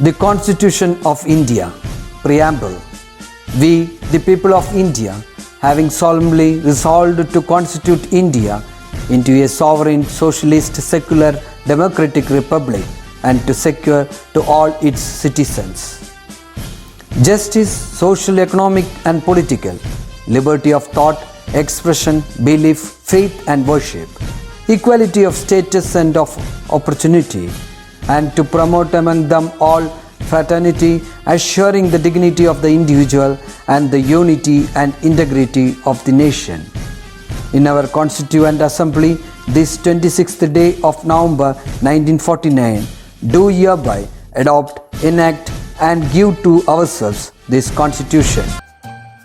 The Constitution of India, Preamble. We, the people of India, having solemnly resolved to constitute India into a sovereign, socialist, secular, democratic republic and to secure to all its citizens justice, social, economic and political, liberty of thought, expression, belief, faith and worship, equality of status and of opportunity, and to promote among them all fraternity, assuring the dignity of the individual and the unity and integrity of the nation. In our Constituent Assembly, this 26th day of November 1949, do hereby adopt, enact and give to ourselves this Constitution.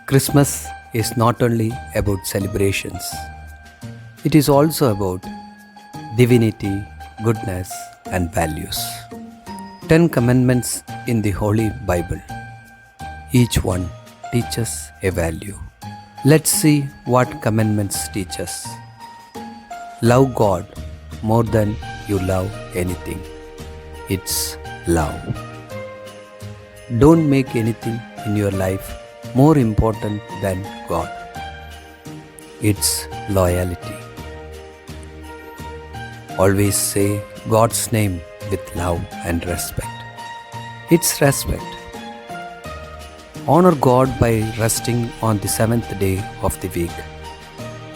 Christmas is not only about celebrations, it is also about divinity, goodness and values. 10 commandments in the Holy Bible. Each one teaches a value. Let's see what commandments teach us. Love God more than you love anything. It's love. Don't make anything in your life more important than God. It's loyalty. Always say God's name with love and respect. It's respect. Honor God by resting on the 7th day of the week.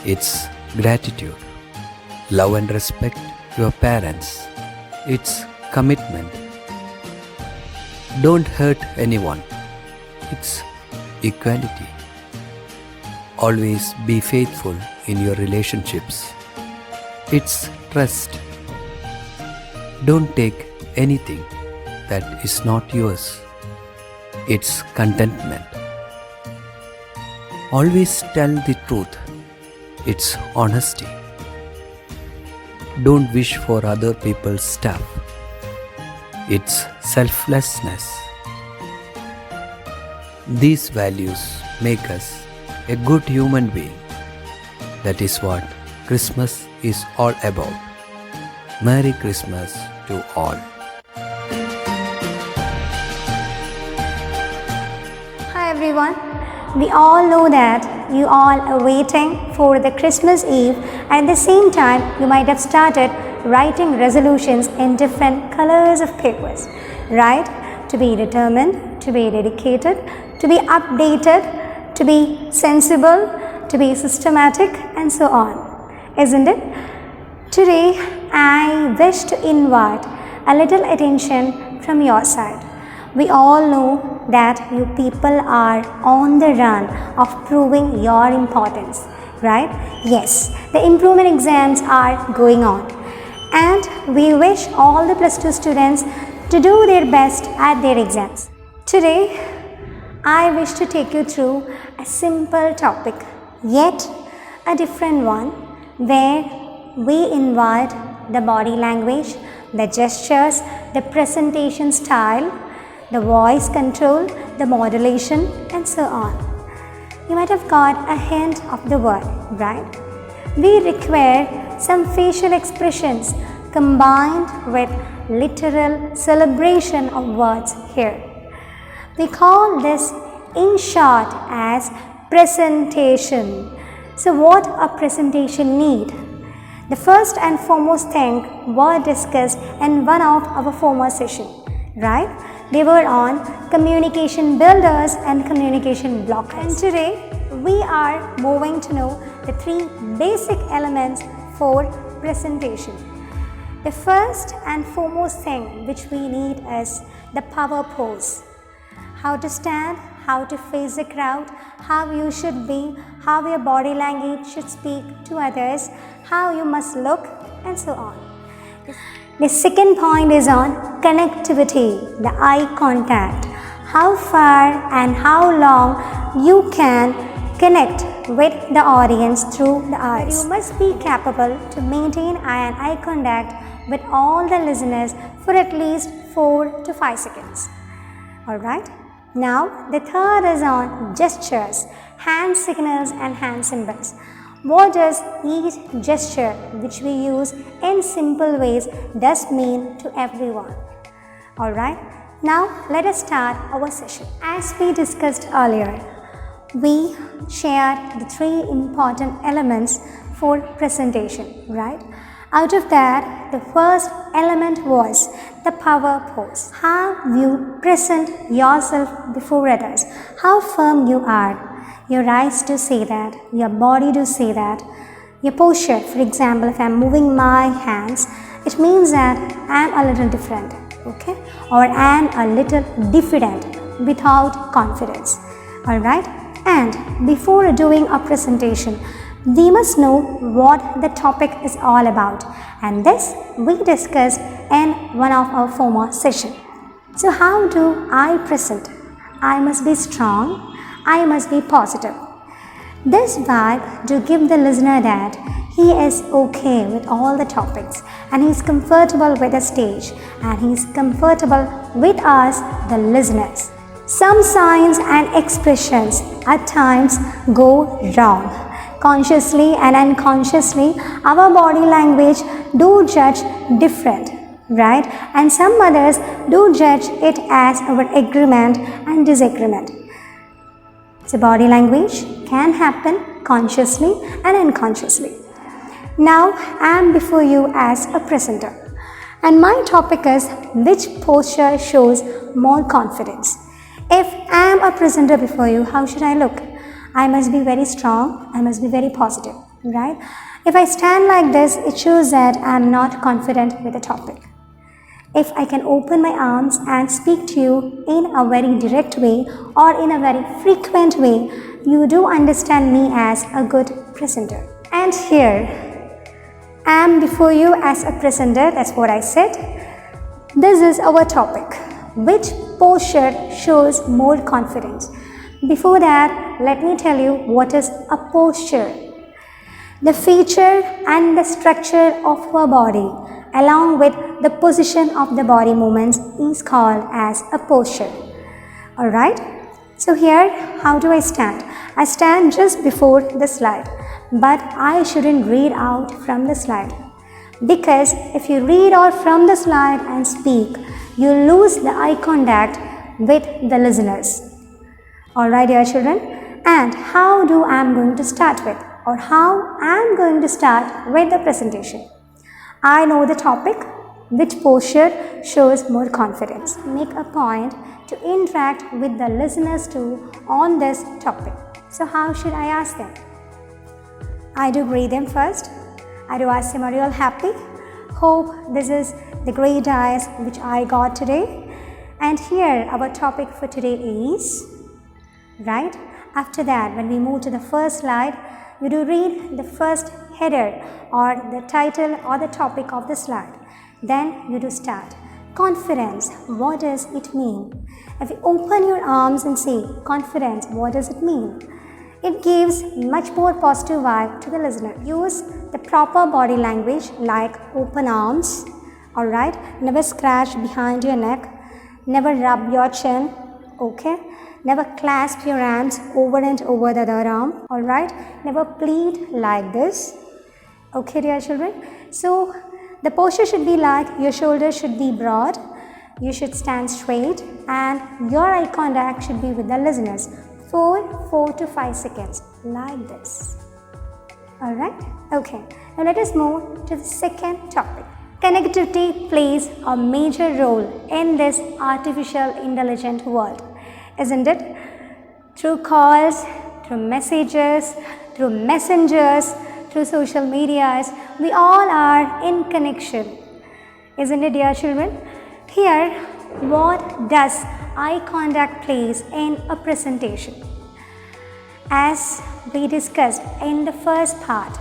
It's gratitude. Love and respect your parents. It's commitment. Don't hurt anyone. It's equality. Always be faithful in your relationships. It's trust. Don't take anything that is not yours. It's contentment. Always tell the truth. It's honesty. Don't wish for other people's stuff. It's selflessness. These values make us a good human being. That is what Christmas is all about. Merry Christmas to all. Hi everyone. We all know that you all are waiting for the Christmas Eve, and at the same time you might have started writing resolutions in different colors of papers, right? To be determined, to be dedicated, to be updated, to be sensible, to be systematic and so on, isn't it? Today I wish to invite a little attention from your side. We all know that you people are on the run of proving your importance, right? Yes, the improvement exams are going on, and we wish all the plus 2 students to do their best at their exams. Today, I wish to take you through a simple topic, yet a different one, where we invite the body language, the gestures, the presentation style, the voice control, the modulation and so on. You might have got a hint of the word, right? We require some facial expressions combined with literal celebration of words here. We call this in short as presentation. So what a presentation need? The first and foremost thing were discussed in one of our former session, right? They were on communication builders and communication blockers. And today we are moving to know the 3 basic elements for presentation. The first and foremost thing which we need is the power pose. How to stand, how to face the crowd, how you should be, how your body language should speak to others, how you must look and so on. The second point is on connectivity, the eye contact. How far and how long you can connect with the audience through the eyes. You must be capable to maintain eye contact with all the listeners for at least 4 to 5 seconds. Alright. Now the third is on gestures, hand signals and hand symbols. What does each gesture which we use in simple ways does mean to everyone? Alright. Now let us start our session. As we discussed earlier, we shared the three important elements for presentation, right? Out of that, the first element was the power pose. How you present yourself before others, how firm you are. Your eyes do say that, your body do say that. Your posture, for example, if I am moving my hands, it means that I am a little different, okay? Or I am a little diffident, without confidence, alright? And before doing a presentation, we must know what the topic is all about, and this we discussed in one of our former sessions. So how do I present? I must be strong, I must be positive. This vibe to give the listener that he is okay with all the topics and he is comfortable with the stage and he is comfortable with us, the listeners. Some signs and expressions at times go wrong. Consciously and unconsciously, our body language do judge different, right? And some others do judge it as our agreement and disagreement. So body language can happen consciously and unconsciously. Now I am before you as a presenter, and my topic is which posture shows more confidence. If I am a presenter before you, how should I look? I must be very strong, I must be very positive, right? If I stand like this, it shows that I am not confident with the topic. If I can open my arms and speak to you in a very direct way or in a very frequent way, you do understand me as a good presenter. And here, I am before you as a presenter, that's what I said. This is our topic. Which posture shows more confidence? Before that, let me tell you what is a posture. The feature and the structure of our body along with the position of the body movements is called as a posture. Alright, so here how do I stand? I stand just before the slide, but I shouldn't read out from the slide, because if you read out from the slide and speak, you lose the eye contact with the listeners. Alright dear children, and how do I am going to start with, or how I am going to start with the presentation? I know the topic, which posture shows more confidence. Make a point to interact with the listeners too on this topic. So how should I ask them? I do greet them first. I do ask them, are you all happy? Hope this is the great diet which I got today. And here our topic for today is, right? After that, when we move to the first slide, you do read the first header or the title or the topic of the slide. Then you do start. Confidence, what does it mean? If you open your arms and say confidence, what does it mean? It gives much more positive vibe to the listener. Use the proper body language like open arms, alright? Never scratch behind your neck, never rub your chin, okay? Never clasp your hands over and over the other arm, alright? Never pleat like this, okay dear children? So the posture should be like your shoulders should be broad, you should stand straight, and your eye contact should be with the listeners for 4 to 5 seconds, like this. Alright? Okay. Now let us move to the second topic. Connectivity plays a major role in this artificial intelligent world, isn't it? Through calls, through messages, through messengers, through social medias, we all are in connection, isn't it dear children? Here, what does eye contact plays in a presentation? As we discussed in the first part,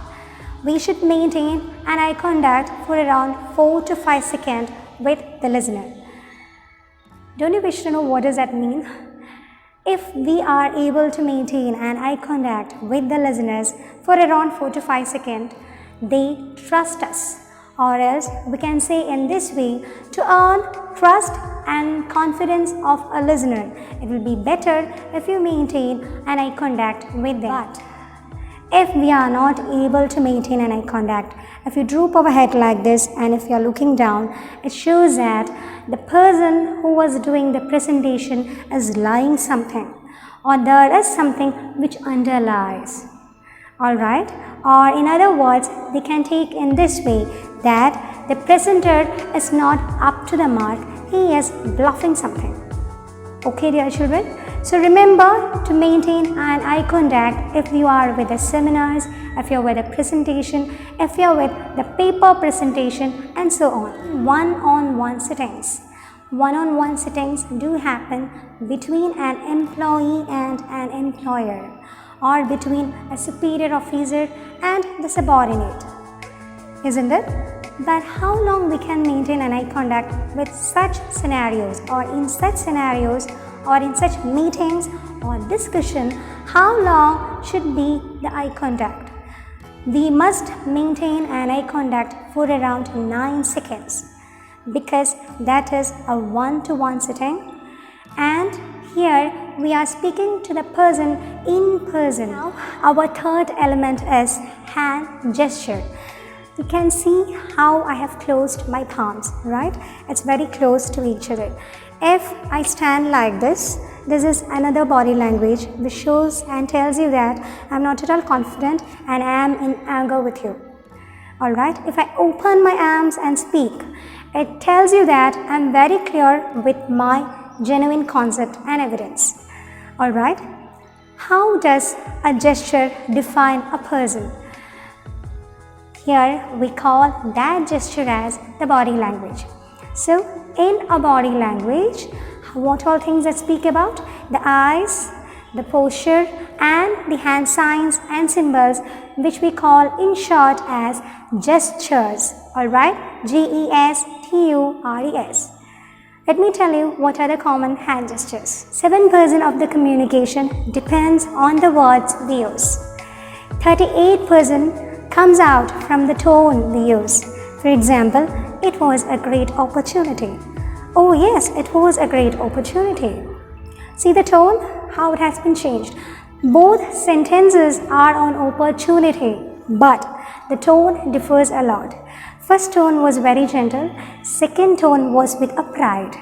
we should maintain an eye contact for around 4 to 5 seconds with the listener. Don't you wish to know what does that mean? If we are able to maintain an eye contact with the listeners for around 4 to 5 seconds, they trust us. Or else we can say in this way, to earn trust and confidence of a listener, it will be better if you maintain an eye contact with them. But if we are not able to maintain an eye contact. If you droop our head like this and if you are looking down, it shows that the person who was doing the presentation is lying something, or there is something which underlies. Alright, or in other words, they can take in this way that the presenter is not up to the mark, he is bluffing something. Okay, dear children, so remember to maintain an eye contact if you are with the seminars, if you are with a presentation, if you are with the paper presentation and so on. One-on-one sittings. One-on-one sittings do happen between an employee and an employer, or between a superior officer and the subordinate, isn't it? But how long we can maintain an eye contact with such scenarios, or in such scenarios, or in such meetings or discussion, how long should be the eye contact? We must maintain an eye contact for around 9 seconds, because that is a one-to-one sitting, and here we are speaking to the person in person. Now, our third element is hand gesture. You can see how I have closed my palms, right? It's very close to each other. If I stand like this is another body language which shows and tells you that I'm not at all confident and I am in anger with you. Alright, if I open my arms and speak, it tells you that I'm very clear with my genuine concept and evidence. Alright, how does a gesture define a person? Here we call that gesture as the body language. So in a body language, what all things that speak about? The eyes, the posture and the hand signs and symbols, which we call in short as gestures. Alright, G-E-S-T-U-R-E-S. Let me tell you what are the common hand gestures. 7% of the communication depends on the words we use. 38% comes out from the tone we use. For example, it was a great opportunity. Oh yes, it was a great opportunity. See the tone, how it has been changed. Both sentences are on opportunity, but the tone differs a lot. First tone was very gentle, second tone was with a pride,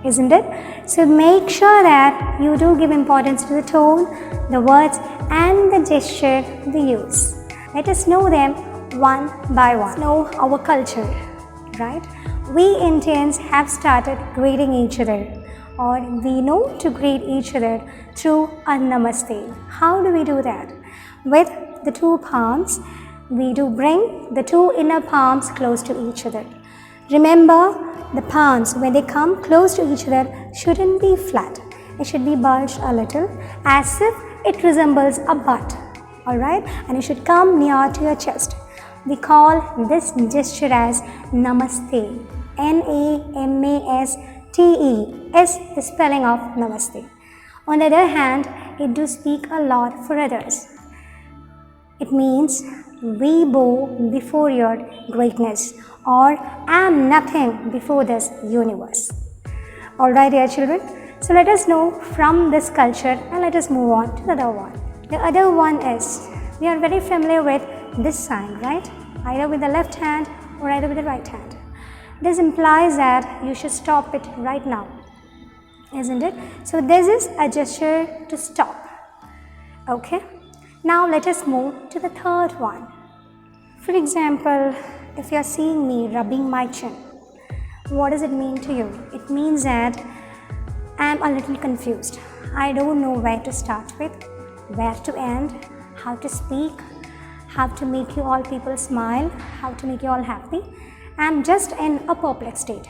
isn't it? So make sure that you do give importance to the tone, the words and the gesture we use. Let us know them one by one. Know our culture, right? We Indians have started greeting each other, or we know to greet each other through a namaste. How do we do that? With the two palms, we do bring the two inner palms close to each other. Remember, the palms, when they come close to each other, shouldn't be flat. It should be bulged a little, as if it resembles a butt. Alright, and it should come near to your chest. We call this gesture as Namaste. N-A-M-A-S-T-E is the spelling of Namaste. On the other hand, it do speak a lot for others. It means we bow before your greatness, or I am nothing before this universe. Alright, dear children, so let us know from this culture and let us move on to the other one. The other one is, we are very familiar with this sign, right? Either with the left hand or either with the right hand. This implies that you should stop it right now, isn't it? So this is a gesture to stop. Okay, now let us move to the third one. For example, if you are seeing me rubbing my chin, what does it mean to you? It means that I am a little confused. I don't know where to start with, where to end, how to speak, how to make you all people smile, how to make you all happy. I am just in a perplexed state.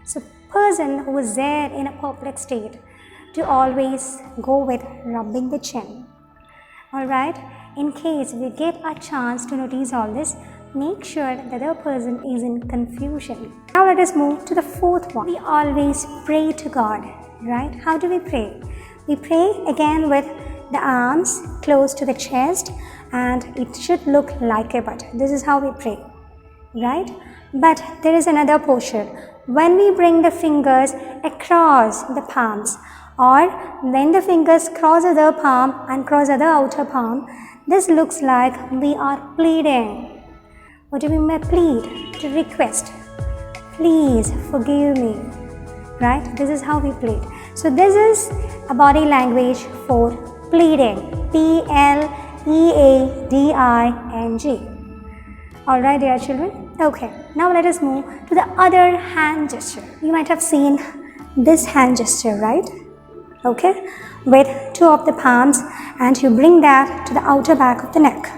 So person who is there in a perplexed state to always go with rubbing the chin. Alright, in case we get a chance to notice all this, make sure that the other person is in confusion. Now let us move to the fourth one. We always pray to God, right? How do we pray? We pray again with the arms close to the chest, and it should look like a butt. This is how we pray, right? But there is another posture. When we bring the fingers across the palms, or when the fingers cross other palm and cross other outer palm, This looks like we are pleading. What do we mean by plead? To request. Please forgive me. Right? This is how we plead. So this is a body language for pleading. P-L-E-A-D-I-N-G. Alright, dear children. Okay, now let us move to the other hand gesture. You might have seen this hand gesture, right? Okay, with two of the palms, and you bring that to the outer back of the neck.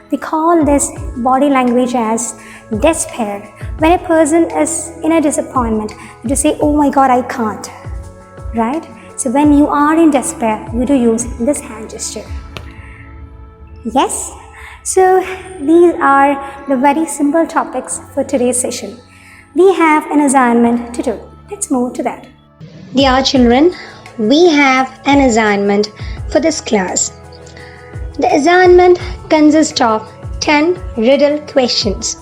We call this body language as despair. When a person is in a disappointment, you say, oh my God, I can't. Right? So when you are in despair, you do use this hand gesture. Yes? So these are the very simple topics for today's session. We have an assignment to do. Let's move to that. Dear children, we have an assignment for this class. The assignment consists of 10 riddle questions.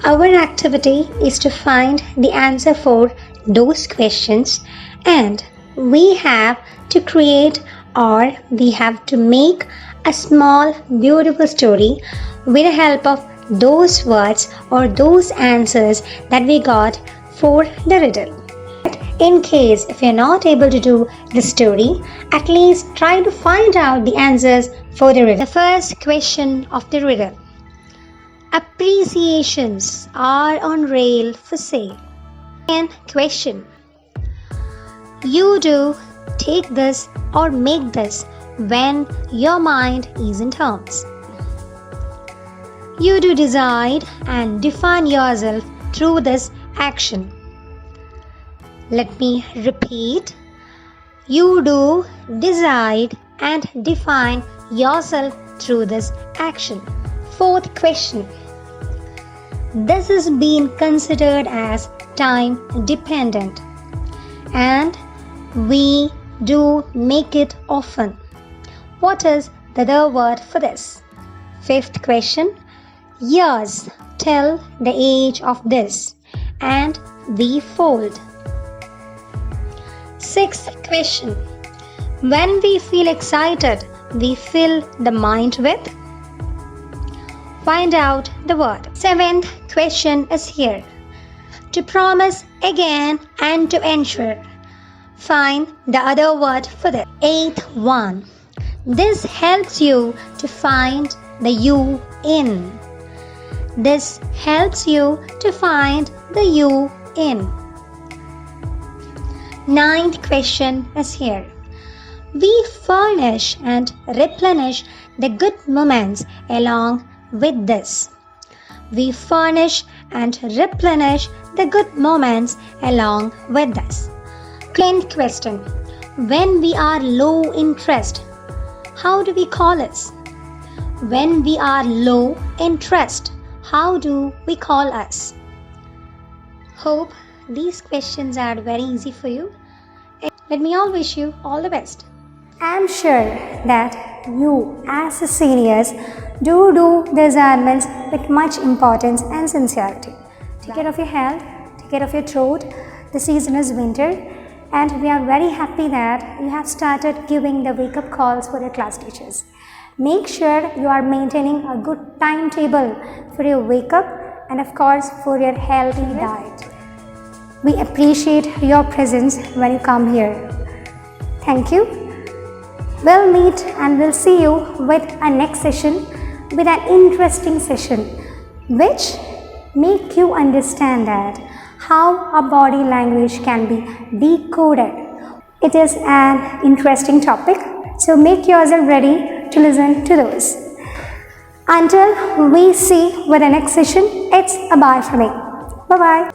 Our activity is to find the answer for those questions, and we have to create, or we have to make a small beautiful story with the help of those words or those answers that we got for the riddle. In case if you're not able to do the story, at least try to find out the answers for the riddle. The first question of the riddle. Appreciations are on rail for sale. And question. You do take this or make this when your mind is in terms. You do decide and define yourself through this action. Let me repeat. You do decide and define yourself through this action. Fourth question. This is being considered as time dependent, and we do make it often. What is the other word for this? Fifth question. Years tell the age of this, and we fold. Sixth question. When we feel excited, we fill the mind with. Find out the word. Seventh question is here. To promise again and to ensure. Find the other word for that. Eighth one. This helps you to find the you in. This helps you to find the you in. Ninth question is here. We furnish and replenish the good moments along with this. We furnish and replenish the good moments along with this. 10th question. When we are low interest, how do we call us? When we are low interest, how do we call us? Hope these questions are very easy for you. Let me all wish you all the best. I am sure that you as the seniors do the assignments with much importance and sincerity. Take care of your health, take care of your throat. The season is winter, and we are very happy that you have started giving the wake-up calls for your class teachers. Make sure you are maintaining a good timetable for your wake-up and of course for your healthy diet. We appreciate your presence when you come here. Thank you. We'll meet and we'll see you with a next session, with an interesting session which make you understand that how a body language can be decoded. It is an interesting topic, so make yourself ready to listen to those. Until we see with the next session, it's a bye for me. Bye-bye.